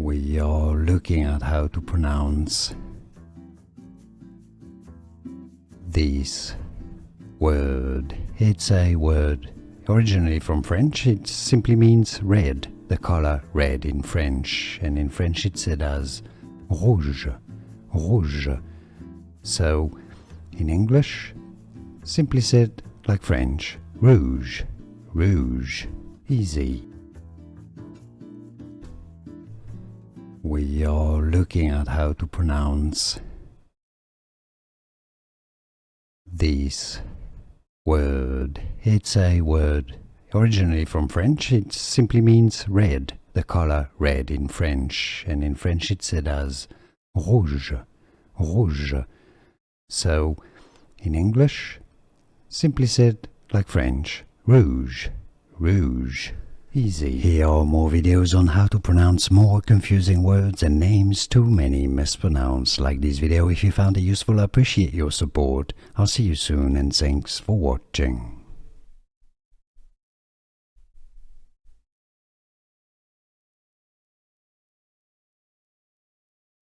We are looking at how to pronounce this word. It's a word originally from French. It simply means red, the color red in French, and in French it's said as rouge, rouge. So in English, simply said like French, rouge, rouge. Easy. We are looking at how to pronounce this word. It's a word originally from French. It simply means red, the color red in French, and in French it's said as rouge, rouge. So in English, simply said like French, rouge, rouge. Easy. Here are more videos on how to pronounce more confusing words and names too many mispronounced. Like this video if you found it useful. I appreciate your support. I'll see you soon and thanks for watching.